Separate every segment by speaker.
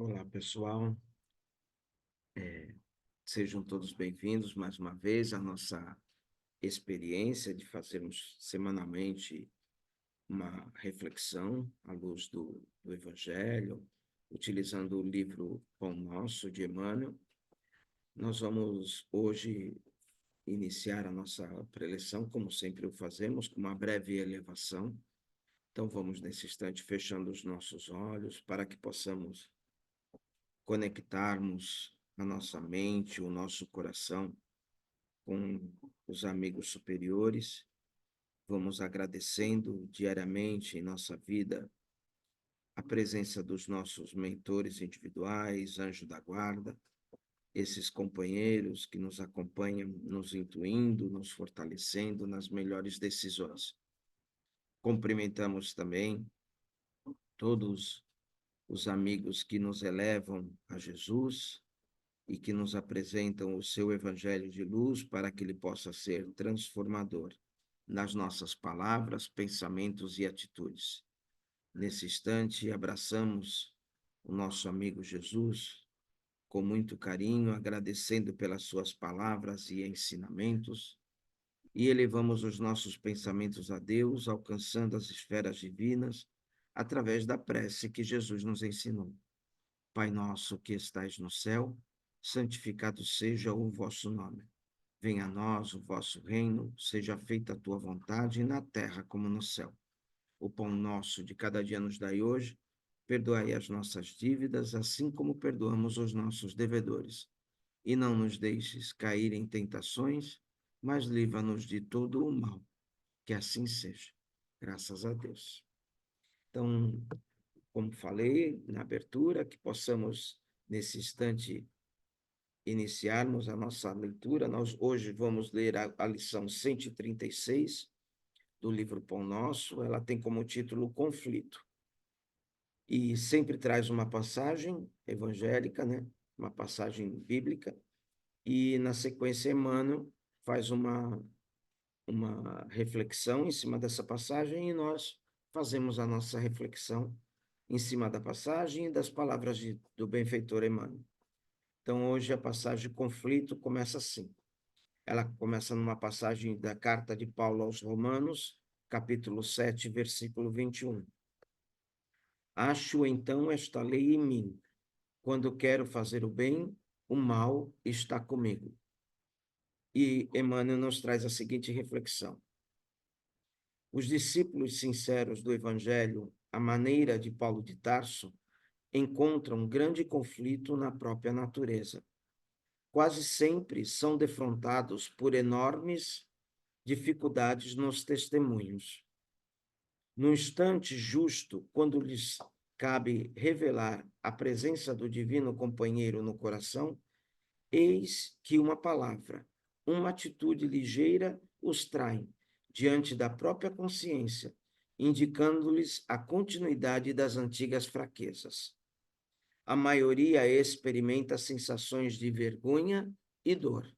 Speaker 1: Olá, pessoal. Sejam todos bem-vindos mais uma vez à nossa experiência de fazermos semanalmente uma reflexão à luz do Evangelho, utilizando o livro Pão Nosso, de Emmanuel. Nós vamos hoje iniciar a nossa preleção, como sempre o fazemos, com uma breve elevação. Então, vamos nesse instante fechando os nossos olhos para que possamos conectarmos a nossa mente, o nosso coração com os amigos superiores. Vamos agradecendo diariamente em nossa vida a presença dos nossos mentores individuais, anjo da guarda, esses companheiros que nos acompanham, nos intuindo, nos fortalecendo nas melhores decisões. Cumprimentamos também todos os amigos que nos elevam a Jesus e que nos apresentam o seu evangelho de luz para que ele possa ser transformador nas nossas palavras, pensamentos e atitudes. Nesse instante, abraçamos o nosso amigo Jesus com muito carinho, agradecendo pelas suas palavras e ensinamentos, e elevamos os nossos pensamentos a Deus, alcançando as esferas divinas através da prece que Jesus nos ensinou. Pai nosso que estais no céu, santificado seja o vosso nome. Venha a nós o vosso reino, seja feita a tua vontade, na terra como no céu. O pão nosso de cada dia nos dai hoje, perdoai as nossas dívidas, assim como perdoamos os nossos devedores. E não nos deixes cair em tentações, mas livra-nos de todo o mal. Que assim seja. Graças a Deus. Então, como falei na abertura, que possamos, nesse instante, iniciarmos a nossa leitura. Nós hoje vamos ler a lição 136 do livro Pão Nosso. Ela tem como título Conflito. E sempre traz uma passagem evangélica, né? Uma passagem bíblica, e na sequência Emmanuel faz uma reflexão em cima dessa passagem e nós fazemos a nossa reflexão em cima da passagem e das palavras do benfeitor Emmanuel. Então, hoje a passagem Conflito começa assim. Ela começa numa passagem da carta de Paulo aos Romanos, capítulo 7, versículo 21. Acho então esta lei em mim. Quando quero fazer o bem, o mal está comigo. E Emmanuel nos traz a seguinte reflexão. Os discípulos sinceros do Evangelho, à maneira de Paulo de Tarso, encontram grande conflito na própria natureza. Quase sempre são defrontados por enormes dificuldades nos testemunhos. No instante justo, quando lhes cabe revelar a presença do divino companheiro no coração, eis que uma palavra, uma atitude ligeira os trai diante da própria consciência, indicando-lhes a continuidade das antigas fraquezas. A maioria experimenta sensações de vergonha e dor.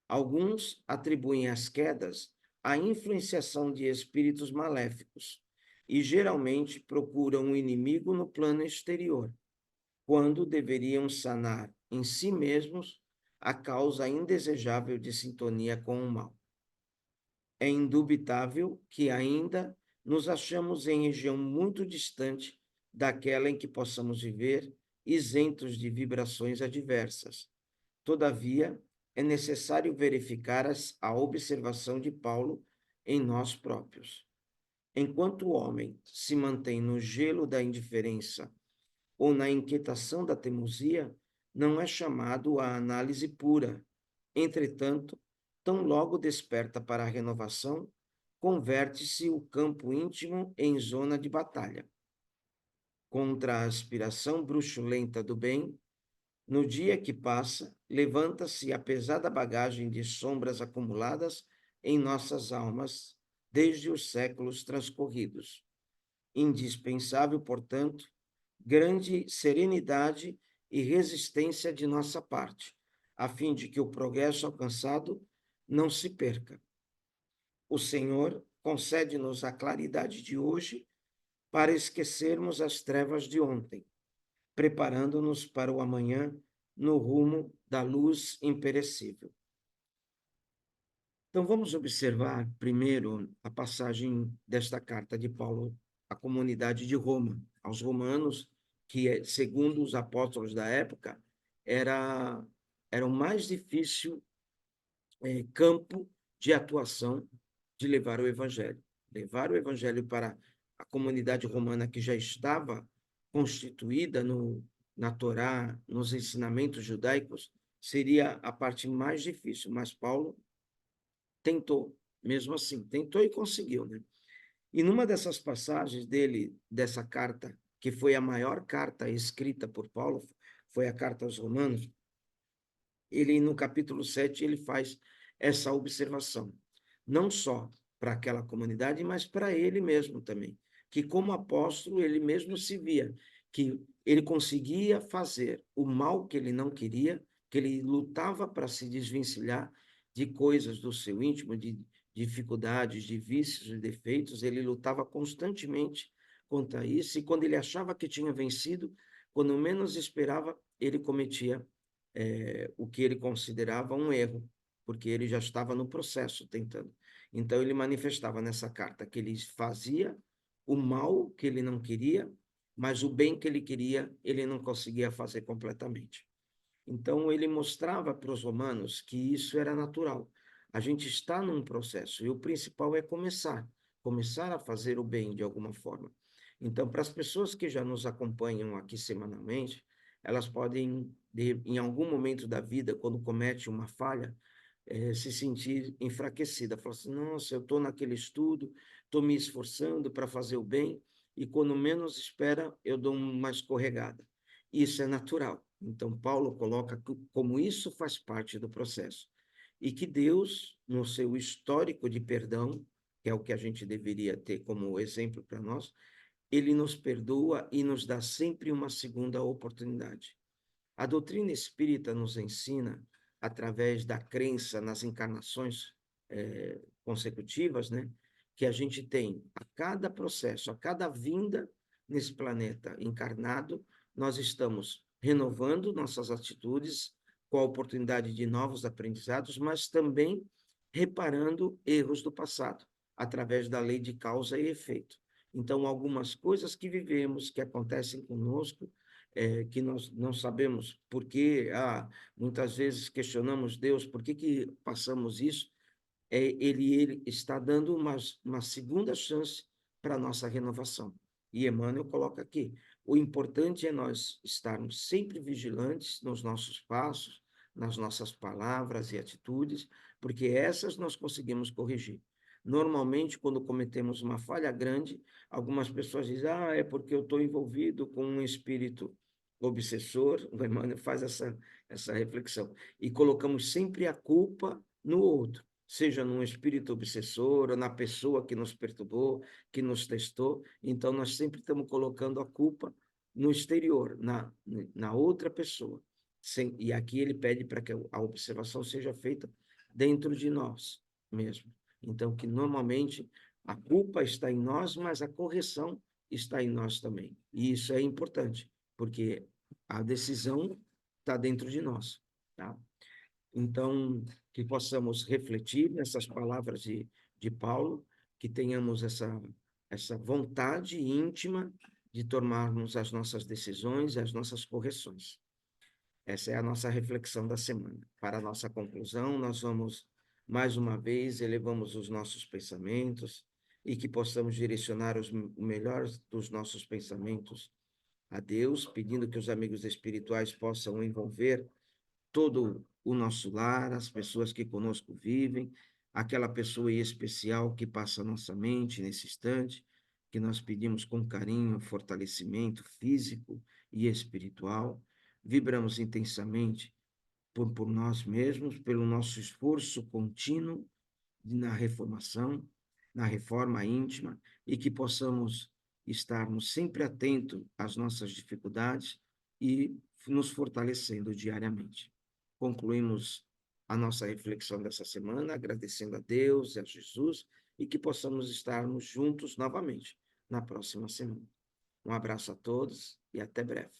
Speaker 1: Alguns atribuem as quedas à influenciação de espíritos maléficos e geralmente procuram um inimigo no plano exterior, quando deveriam sanar em si mesmos a causa indesejável de sintonia com o mal. É indubitável que ainda nos achamos em região muito distante daquela em que possamos viver isentos de vibrações adversas. Todavia, é necessário verificar a observação de Paulo em nós próprios. Enquanto o homem se mantém no gelo da indiferença ou na inquietação da teimosia, não é chamado à análise pura. Entretanto, tão logo desperta para a renovação, converte-se o campo íntimo em zona de batalha. Contra a aspiração bruxulenta do bem, no dia que passa, levanta-se a pesada bagagem de sombras acumuladas em nossas almas desde os séculos transcorridos. Indispensável, portanto, grande serenidade e resistência de nossa parte, a fim de que o progresso alcançado não se perca. O Senhor concede-nos a claridade de hoje para esquecermos as trevas de ontem, preparando-nos para o amanhã no rumo da luz imperecível. Então, vamos observar primeiro a passagem desta carta de Paulo à comunidade de Roma, aos romanos, que, segundo os apóstolos da época, era o mais difícil campo de atuação de levar o evangelho. Levar o evangelho para a comunidade romana que já estava constituída na Torá, nos ensinamentos judaicos, seria a parte mais difícil, mas Paulo tentou, mesmo assim, tentou e conseguiu, né? E numa dessas passagens dele, dessa carta, que foi a maior carta escrita por Paulo, foi a carta aos Romanos, ele, no capítulo 7, ele faz essa observação, não só para aquela comunidade, mas para ele mesmo também, que como apóstolo, ele mesmo se via, que ele conseguia fazer o mal que ele não queria, que ele lutava para se desvencilhar de coisas do seu íntimo, de dificuldades, de vícios e defeitos, ele lutava constantemente contra isso, e quando ele achava que tinha vencido, quando menos esperava, ele cometia o que ele considerava um erro, porque ele já estava no processo tentando. Então, ele manifestava nessa carta que ele fazia o mal que ele não queria, mas o bem que ele queria, ele não conseguia fazer completamente. Então, ele mostrava para os romanos que isso era natural. A gente está num processo, e o principal é começar a fazer o bem de alguma forma. Então, para as pessoas que já nos acompanham aqui semanalmente, elas podem, em algum momento da vida, quando comete uma falha, se sentir enfraquecida. Falar assim, nossa, eu estou naquele estudo, estou me esforçando para fazer o bem, e quando menos espera, eu dou uma escorregada. Isso é natural. Então, Paulo coloca como isso faz parte do processo. E que Deus, no seu histórico de perdão, que é o que a gente deveria ter como exemplo para nós, ele nos perdoa e nos dá sempre uma segunda oportunidade. A doutrina espírita nos ensina, através da crença nas encarnações consecutivas, né, que a gente tem a cada processo, a cada vinda nesse planeta encarnado, nós estamos renovando nossas atitudes com a oportunidade de novos aprendizados, mas também reparando erros do passado, através da lei de causa e efeito. Então, algumas coisas que vivemos, que acontecem conosco, que nós não sabemos por quê, muitas vezes questionamos Deus, por que passamos isso? Ele está dando uma segunda chance para a nossa renovação. E Emmanuel coloca aqui, o importante é nós estarmos sempre vigilantes nos nossos passos, nas nossas palavras e atitudes, porque essas nós conseguimos corrigir. Normalmente, quando cometemos uma falha grande, algumas pessoas dizem, é porque eu estou envolvido com um espírito obsessor, o Emmanuel faz essa reflexão, e colocamos sempre a culpa no outro, seja num espírito obsessor ou na pessoa que nos perturbou, que nos testou. Então, nós sempre estamos colocando a culpa no exterior, na outra pessoa. E aqui ele pede para que a observação seja feita dentro de nós mesmo. Então, que normalmente a culpa está em nós, mas a correção está em nós também. E isso é importante, porque a decisão está dentro de nós, tá? Então, que possamos refletir nessas palavras de Paulo, que tenhamos essa vontade íntima de tomarmos as nossas decisões e as nossas correções. Essa é a nossa reflexão da semana. Para a nossa conclusão, nós vamos, mais uma vez, elevamos os nossos pensamentos e que possamos direcionar o melhor dos nossos pensamentos a Deus, pedindo que os amigos espirituais possam envolver todo o nosso lar, as pessoas que conosco vivem, aquela pessoa especial que passa a nossa mente nesse instante, que nós pedimos com carinho, fortalecimento físico e espiritual. Vibramos intensamente por nós mesmos, pelo nosso esforço contínuo na reformação, na reforma íntima, e que possamos estarmos sempre atentos às nossas dificuldades e nos fortalecendo diariamente. Concluímos a nossa reflexão dessa semana, agradecendo a Deus e a Jesus, e que possamos estarmos juntos novamente na próxima semana. Um abraço a todos e até breve.